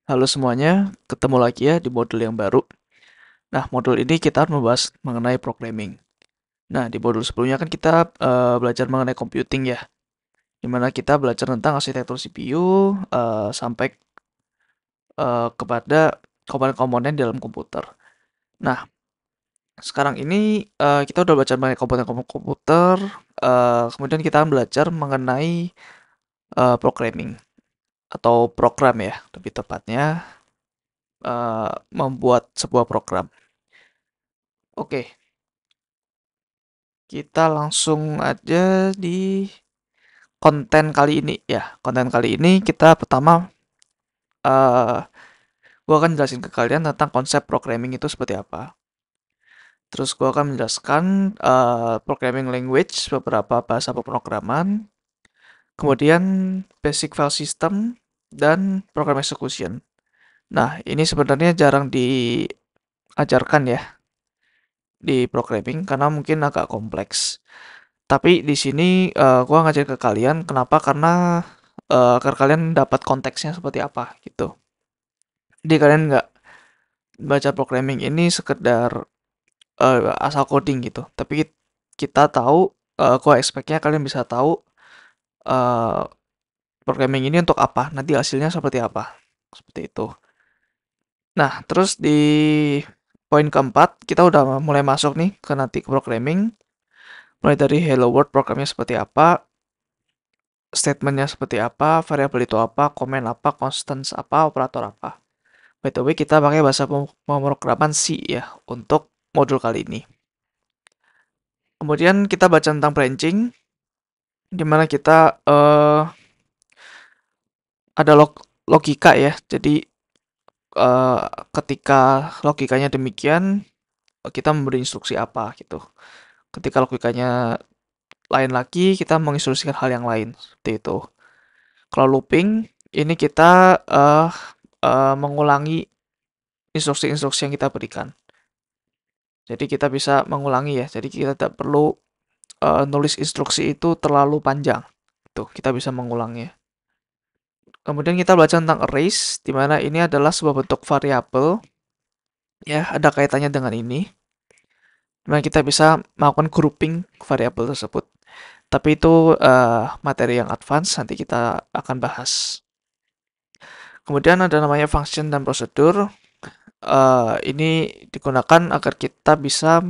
Halo semuanya, ketemu lagi ya di modul yang baru. Nah, modul ini kita membahas mengenai programming. Nah, di modul sebelumnya kan kita belajar mengenai computing ya, dimana kita belajar tentang arsitektur CPU sampai kepada komponen-komponen di dalam komputer. Nah, sekarang ini kita udah belajar mengenai komponen-komponen komputer, kemudian kita akan belajar mengenai programming atau program ya, lebih tepatnya membuat sebuah program. Oke, kita langsung aja di konten kali ini ya. Konten kali ini kita pertama eh gua akan jelasin ke kalian tentang konsep programming itu seperti apa. Terus gua akan menjelaskan programming language, beberapa bahasa pemrograman, kemudian basic file system dan program execution. Nah, ini sebenarnya jarang diajarkan ya di programming karena mungkin agak kompleks. Tapi di sini gua ngajarin ke kalian kenapa? Karena agar kalian dapat konteksnya seperti apa gitu. Jadi kalian nggak baca programming ini sekedar asal coding gitu. Tapi kita tahu, gua expect-nya kalian bisa tahu eh, programming ini untuk apa, nanti hasilnya seperti apa. Seperti itu. Nah, terus di poin keempat, kita udah mulai masuk nih ke nanti ke programming. Mulai dari hello world programnya seperti apa, statementnya seperti apa, variabel itu apa, komen apa, constants apa, operator apa. By the way, kita pakai bahasa pemrograman C ya untuk modul kali ini. Kemudian kita baca tentang branching, di mana kita ada logika ya. Jadi eh, ketika logikanya demikian, kita memberi instruksi apa gitu. Ketika logikanya lain lagi, kita menginstruksikan hal yang lain seperti itu. Kalau looping, ini kita mengulangi instruksi-instruksi yang kita berikan. Jadi kita bisa mengulangi ya. Jadi kita tidak perlu nulis instruksi itu terlalu panjang. Tuh, kita bisa mengulangnya. Kemudian kita belajar tentang arrays, di mana ini adalah sebuah bentuk variabel, ya, ada kaitannya dengan ini. Di mana kita bisa melakukan grouping variabel tersebut. Tapi itu materi yang advance, nanti kita akan bahas. Kemudian ada namanya function dan prosedur. Ini digunakan agar kita bisa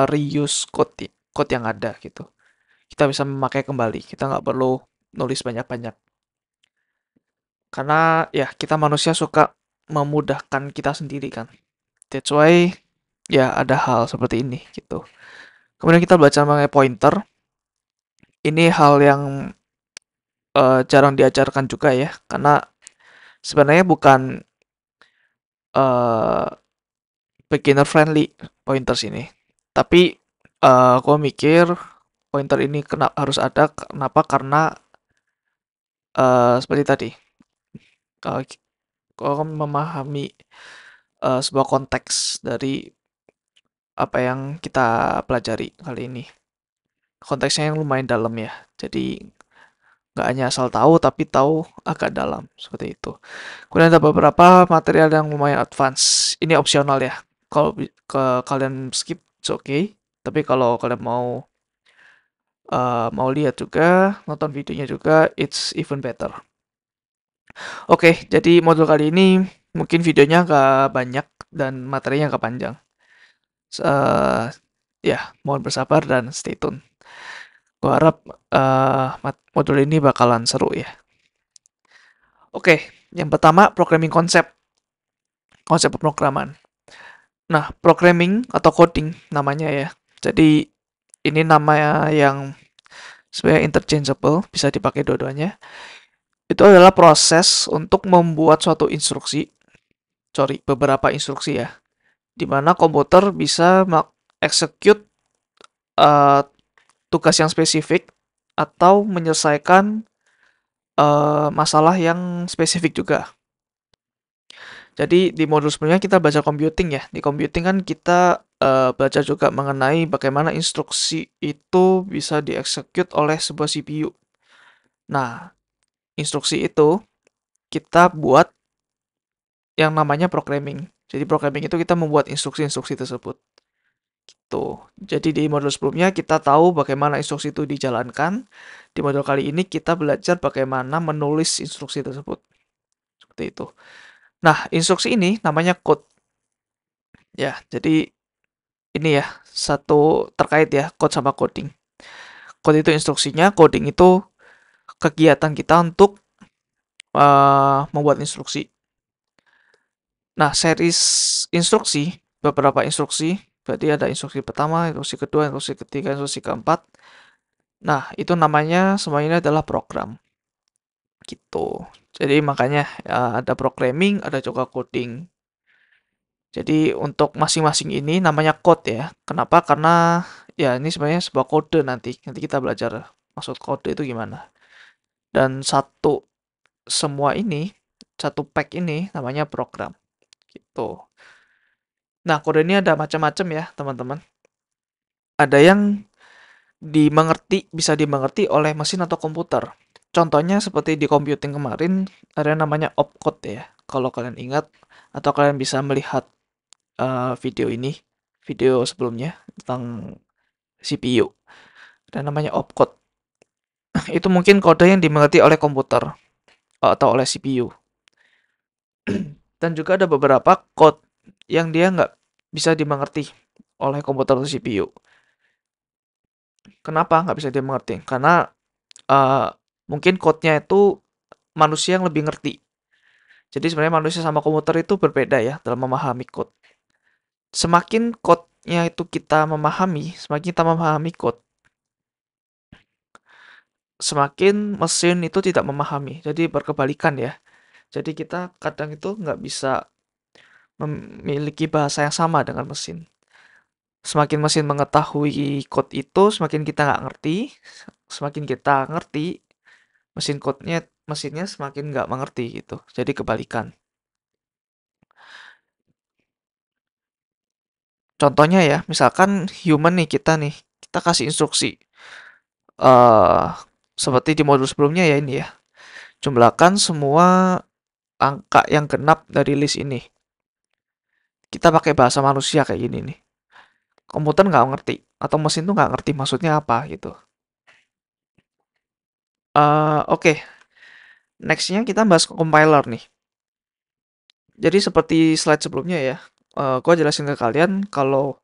reuse code yang ada gitu. Kita bisa memakai kembali. Kita nggak perlu nulis banyak-banyak. Karena ya kita manusia suka memudahkan kita sendiri kan. That's why ya ada hal seperti ini gitu. Kemudian kita belajar mengenai pointer. Ini hal yang jarang diajarkan juga ya. Karena sebenarnya bukan uh, beginner friendly pointers ini. Tapi gue mikir pointer ini harus ada. Kenapa? Karena seperti tadi. Kalau memahami sebuah konteks dari apa yang kita pelajari kali ini. Konteksnya yang lumayan dalam ya. Jadi nggak hanya asal tahu, tapi tahu agak dalam. Seperti itu. Kemudian ada beberapa material yang lumayan advance. Ini opsional ya. Kalau kalian skip, it's okay. Tapi kalau kalian mau lihat juga, nonton videonya juga, it's even better. Oke, jadi modul kali ini mungkin videonya agak banyak dan materinya agak panjang. Eh, ya, mohon bersabar dan stay tune. Gua harap modul ini bakalan seru ya. Oke, yang pertama programming konsep, konsep pemrograman. Nah, programming atau coding namanya ya. Jadi ini nama yang sebenarnya interchangeable, bisa dipakai dua-duanya. Itu adalah proses untuk membuat suatu instruksi, beberapa instruksi ya, di mana komputer bisa execute uh, tugas yang spesifik atau menyelesaikan masalah yang spesifik juga. Jadi di modul sebelumnya kita belajar computing ya. Di computing kan kita belajar juga mengenai bagaimana instruksi itu bisa dieksekut oleh sebuah CPU. Nah, instruksi itu kita buat yang namanya programming. Jadi programming itu kita membuat instruksi-instruksi tersebut. Gitu. Jadi di modul sebelumnya kita tahu bagaimana instruksi itu dijalankan. Di modul kali ini kita belajar bagaimana menulis instruksi tersebut. Seperti itu. Nah, instruksi ini namanya code. Ya, jadi ini ya, satu terkait ya, code sama coding. Code itu instruksinya, coding itu kegiatan kita untuk membuat instruksi. Nah, series instruksi, beberapa instruksi, berarti ada instruksi pertama, instruksi kedua, instruksi ketiga, instruksi keempat. Nah, itu namanya semuanya adalah program. Gitu. Jadi makanya ada programming, ada juga coding. Jadi untuk masing-masing ini namanya code ya. Kenapa? Karena ya ini sebenarnya sebuah kode nanti. Nanti kita belajar maksud kode itu gimana. Dan satu pack ini namanya program. Gitu. Nah, kode ini ada macam-macam ya, teman-teman. Ada yang bisa dimengerti oleh mesin atau komputer. Contohnya seperti di computing kemarin, ada yang namanya opcode ya. Kalau kalian ingat, atau kalian bisa melihat video sebelumnya tentang CPU. Ada namanya opcode. Itu mungkin kode yang dimengerti oleh komputer atau oleh CPU. Dan juga ada beberapa code yang dia nggak bisa dimengerti oleh komputer atau CPU. Kenapa nggak bisa dimengerti? Karena mungkin code-nya itu manusia yang lebih ngerti. Jadi sebenarnya manusia sama komputer itu berbeda ya dalam memahami code. Semakin code-nya itu semakin kita memahami code, semakin mesin itu tidak memahami. Jadi berkebalikan ya. Jadi kita kadang itu nggak bisa memiliki bahasa yang sama dengan mesin. Semakin mesin mengetahui code itu, semakin kita nggak ngerti. Semakin kita ngerti, mesinnya semakin nggak mengerti gitu. Jadi kebalikan. Contohnya ya, misalkan human nih, kita kasih instruksi. eh Seperti di modul sebelumnya ya ini ya. Jumlahkan semua angka yang genap dari list ini. Kita pakai bahasa manusia kayak gini nih. Komputer nggak ngerti, atau mesin tuh nggak ngerti maksudnya apa gitu. Oke. Nextnya kita bahas compiler nih. Jadi seperti slide sebelumnya ya, gue jelasin ke kalian kalau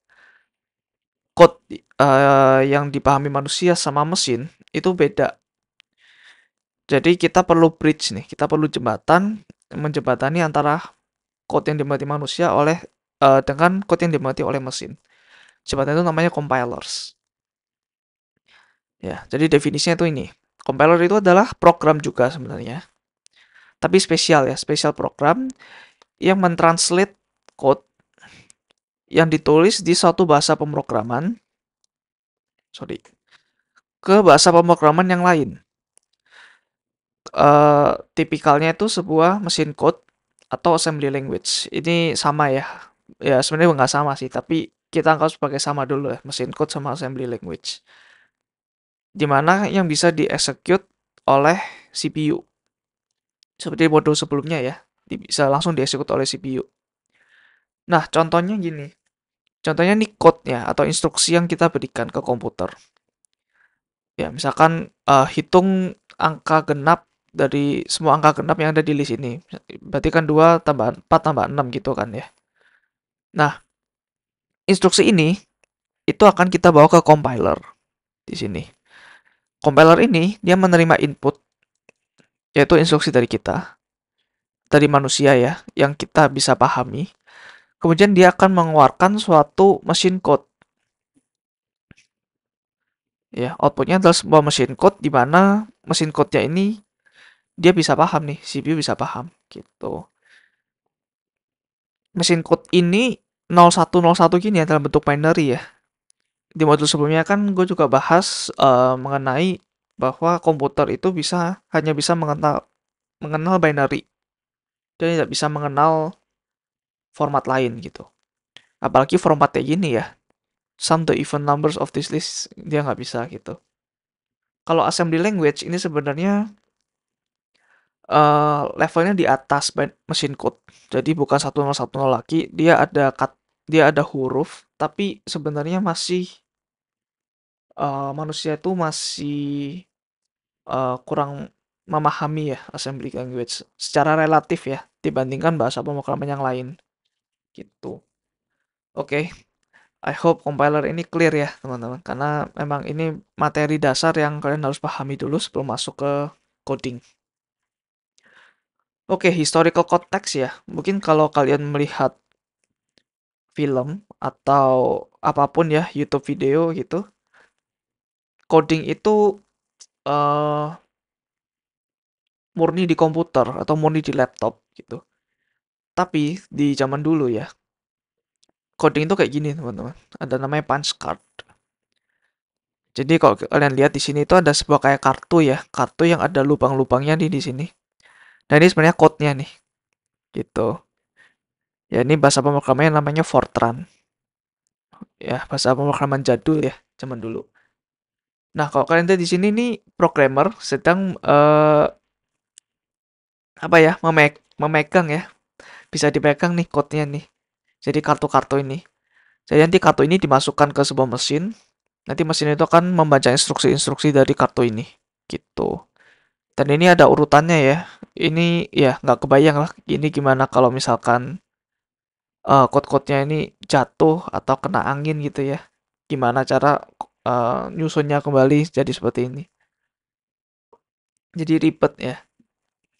code yang dipahami manusia sama mesin itu beda. Jadi kita perlu bridge nih, kita perlu menjembatani antara code yang dimengerti manusia dengan code yang dimengerti oleh mesin. Jembatan itu namanya compilers. Ya, jadi definisinya itu ini. Compiler itu adalah program juga sebenarnya. Tapi spesial ya, spesial program yang mentranslate code yang ditulis di suatu bahasa pemrograman, ke bahasa pemrograman yang lain. Tipikalnya itu sebuah mesin code atau assembly language. Ini sama ya. Ya sebenarnya nggak sama sih, tapi kita anggap sebagai sama dulu ya, mesin code sama assembly language. Dimana yang bisa di-execute oleh CPU. Seperti modul sebelumnya ya, bisa langsung di-execute oleh CPU. Nah, contohnya gini. Contohnya nih code-nya atau instruksi yang kita berikan ke komputer. Ya, misalkan hitung angka genap dari semua angka genap yang ada di list ini. Berarti kan 2 tambah 4 tambah 6 gitu kan ya. Nah, instruksi ini itu akan kita bawa ke compiler di sini. Compiler ini dia menerima input yaitu instruksi dari manusia ya, yang kita bisa pahami. Kemudian dia akan mengeluarkan suatu mesin code. Ya, outputnya adalah sebuah mesin code di mana mesin code-nya ini dia bisa paham nih, CPU bisa paham gitu. Mesin code ini 0101 gini ya dalam bentuk binary ya. Di modul sebelumnya kan gue juga bahas mengenai bahwa komputer itu hanya bisa mengenal binary. Dia tidak bisa mengenal format lain gitu. Apalagi formatnya gini ya. Sum the even numbers of this list dia nggak bisa gitu. Kalau assembly language ini sebenarnya levelnya di atas mesin code. Jadi bukan 1010 lagi, dia ada huruf, tapi sebenarnya masih manusia itu masih kurang memahami ya assembly language secara relatif ya dibandingkan bahasa pemrograman yang lain gitu. Oke, I hope compiler ini clear ya teman-teman karena memang ini materi dasar yang kalian harus pahami dulu sebelum masuk ke coding. Oke, historical context ya. Mungkin kalau kalian melihat film atau apapun ya, YouTube video gitu, coding itu eh, murni di komputer atau murni di laptop gitu. Tapi di zaman dulu ya, coding itu kayak gini teman-teman. Ada namanya punch card. Jadi kalau kalian lihat di sini itu ada sebuah kayak kartu ya, kartu yang ada lubang-lubangnya di sini. Nah ini sebenarnya code-nya nih, gitu. Ya ini bahasa pemrogramannya namanya Fortran. Ya bahasa pemrograman jadul ya, zaman dulu. Nah kalau kalian lihat di sini nih programmer sedang apa ya memegang ya, bisa dipegang nih code-nya nih. Jadi kartu-kartu ini. Jadi nanti kartu ini dimasukkan ke sebuah mesin. Nanti mesin itu akan membaca instruksi-instruksi dari kartu ini, gitu. Dan ini ada urutannya ya. Ini ya nggak kebayang lah. Ini gimana kalau misalkan code-code-nya ini jatuh atau kena angin gitu ya. Gimana cara nyusunnya kembali jadi seperti ini. Jadi ribet ya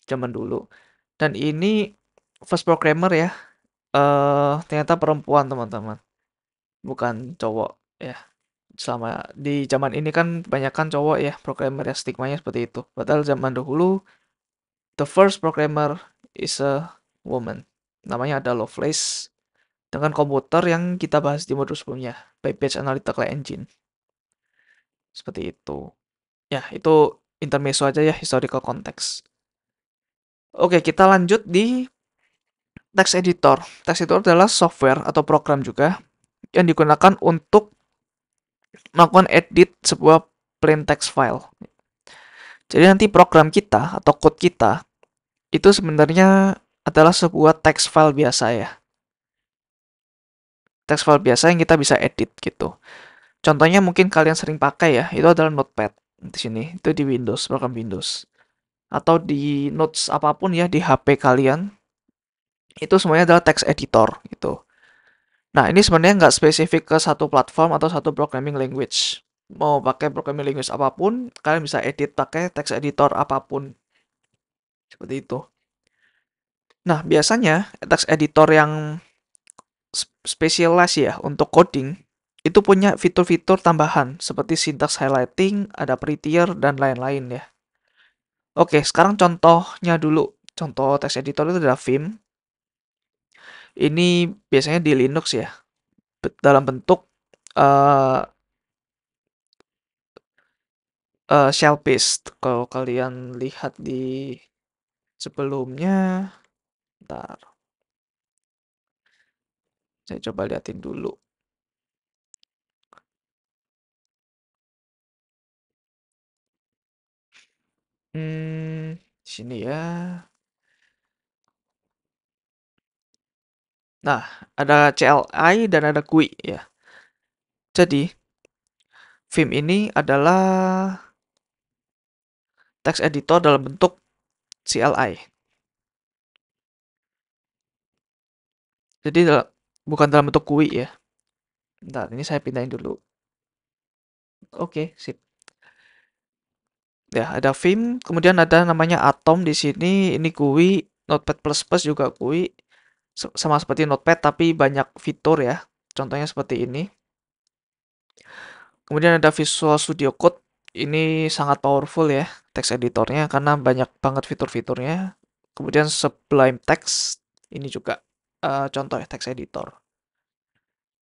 zaman dulu. Dan ini first programmer ya. Ternyata perempuan teman-teman, bukan cowok ya. Selama di zaman ini kan kebanyakan cowok ya programmer ya, stigmanya seperti itu. Padahal zaman dahulu the first programmer is a woman. Namanya ada Lovelace dengan komputer yang kita bahas di modul sebelumnya, Babbage Analytical Engine. Seperti itu. Ya, itu intermezzo aja ya, historical context. Oke, kita lanjut di text editor. Text editor adalah software atau program juga yang digunakan untuk melakukan edit sebuah plain text file. Jadi nanti program kita atau code kita itu sebenarnya adalah sebuah text file biasa ya. Text file biasa yang kita bisa edit gitu. Contohnya mungkin kalian sering pakai ya, itu adalah Notepad di sini. Itu di Windows, program Windows. Atau di notes apapun ya di HP kalian, itu semuanya adalah text editor gitu. Nah, ini sebenarnya nggak spesifik ke satu platform atau satu programming language. Mau pakai programming language apapun, kalian bisa edit pakai text editor apapun. Seperti itu. Nah, biasanya text editor yang spesialis ya untuk coding itu punya fitur-fitur tambahan seperti syntax highlighting, ada prettier dan lain-lain ya. Oke, sekarang contohnya dulu. Contoh text editor itu adalah Vim. Ini biasanya di Linux ya, dalam bentuk uh, shell based. Kalau kalian lihat di sebelumnya, bentar, saya coba liatin dulu. Di sini ya. Nah, ada CLI dan ada GUI ya. Jadi, Vim ini adalah text editor dalam bentuk CLI. Jadi bukan dalam bentuk GUI ya. Bentar, ini saya pindahin dulu. Oke, sip. Ya, ada Vim, kemudian ada namanya Atom di sini. Ini GUI, Notepad++ juga GUI. Sama seperti Notepad tapi banyak fitur ya. Contohnya seperti ini. Kemudian ada Visual Studio Code. Ini sangat powerful ya text editornya karena banyak banget fitur-fiturnya. Kemudian Sublime Text ini juga contoh ya text editor.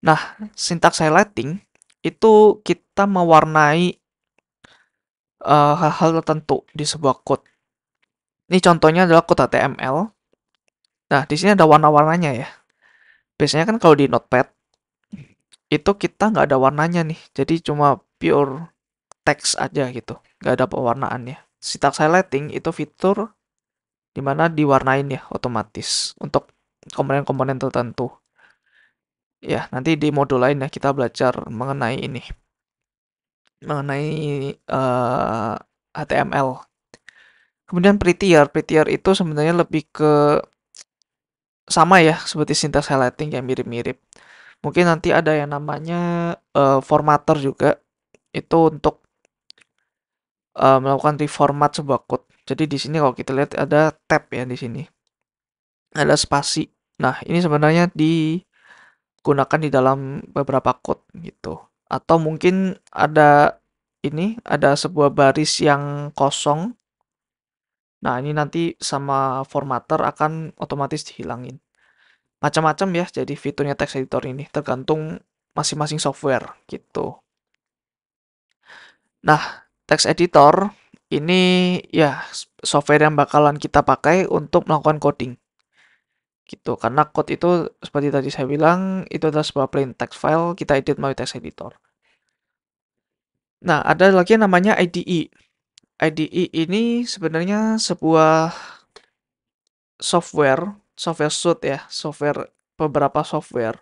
Nah, syntax highlighting itu kita mewarnai hal-hal tertentu di sebuah code. Ini contohnya adalah code HTML. Nah, di sini ada warna-warnanya ya. Biasanya kan kalau di Notepad itu kita nggak ada warnanya nih. Jadi cuma pure text aja gitu. Nggak ada pewarnaannya. Syntax highlighting itu fitur dimana diwarnain ya otomatis untuk komponen-komponen tertentu. Ya, nanti di modul lain ya kita belajar mengenai ini, mengenai HTML. Kemudian prettier itu sebenarnya lebih ke sama ya seperti syntax highlighting yang mirip-mirip. Mungkin nanti ada yang namanya formatter juga, itu untuk melakukan reformat sebuah code. Jadi di sini kalau kita lihat ada tab ya di sini, ada spasi. Nah, ini sebenarnya digunakan di dalam beberapa code gitu. Atau mungkin ada sebuah baris yang kosong. Nah, ini nanti sama formatter akan otomatis dihilangin. Macam-macam ya, jadi fiturnya text editor ini tergantung masing-masing software gitu. Nah, text editor ini ya software yang bakalan kita pakai untuk melakukan coding gitu. Karena code itu seperti tadi saya bilang itu adalah sebuah plain text file kita edit melalui text editor. Nah, ada lagi yang namanya IDE. IDE ini sebenarnya sebuah software suite ya, beberapa software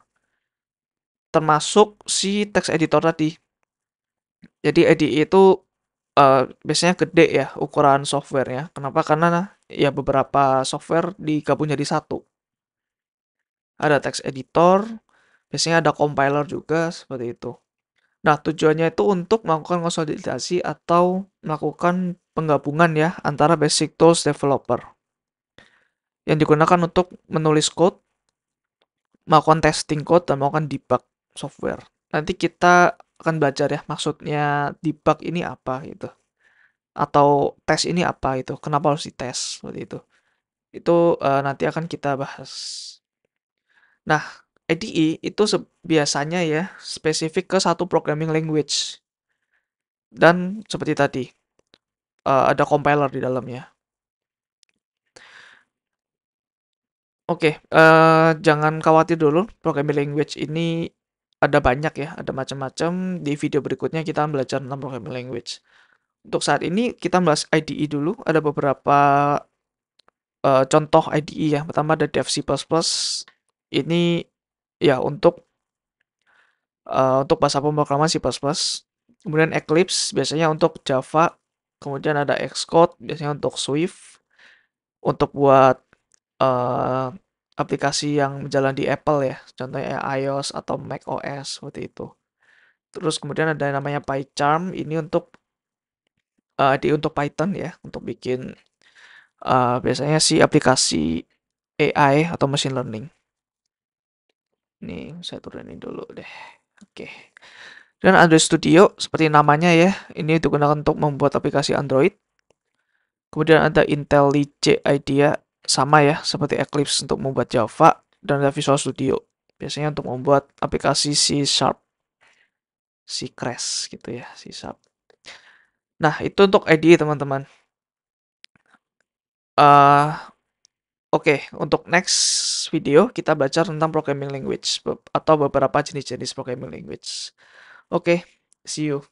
termasuk si text editor tadi. Jadi IDE itu biasanya gede ya ukuran softwarenya. Kenapa? Karena ya beberapa software digabung jadi satu. Ada text editor, biasanya ada compiler juga seperti itu. Nah, tujuannya itu untuk melakukan konsolidasi atau melakukan penggabungan ya antara basic tools developer yang digunakan untuk menulis code, melakukan testing code, dan melakukan debug software. Nanti kita akan belajar ya maksudnya debug ini apa gitu. Atau tes ini apa itu, kenapa harus dites seperti itu. Itu nanti akan kita bahas. Nah, IDE itu biasanya ya spesifik ke satu programming language. Dan seperti tadi, ada compiler di dalamnya. Oke, jangan khawatir dulu, programming language ini ada banyak ya, ada macam-macam. Di video berikutnya kita belajar tentang programming language. Untuk saat ini kita bahas IDE dulu. Ada beberapa contoh IDE ya. Pertama ada Dev C++. Ini ya untuk bahasa pemrograman C++. Kemudian Eclipse biasanya untuk Java. Kemudian ada Xcode biasanya untuk Swift. Untuk buat eh, aplikasi yang jalan di Apple ya, contohnya iOS atau macOS seperti itu. Terus kemudian ada yang namanya PyCharm, ini untuk Python ya, untuk bikin biasanya sih aplikasi AI atau machine learning. Nih, saya turunin dulu deh. Oke. Dan Android Studio, seperti namanya ya, ini digunakan untuk membuat aplikasi Android. Kemudian ada IntelliJ IDEA, sama ya, seperti Eclipse untuk membuat Java, dan ada Visual Studio, biasanya untuk membuat aplikasi C Sharp, C Crash gitu ya, C Sharp. Nah, itu untuk IDE teman-teman. Oke, untuk next video kita belajar tentang programming language atau beberapa jenis-jenis programming language. Oke, see you.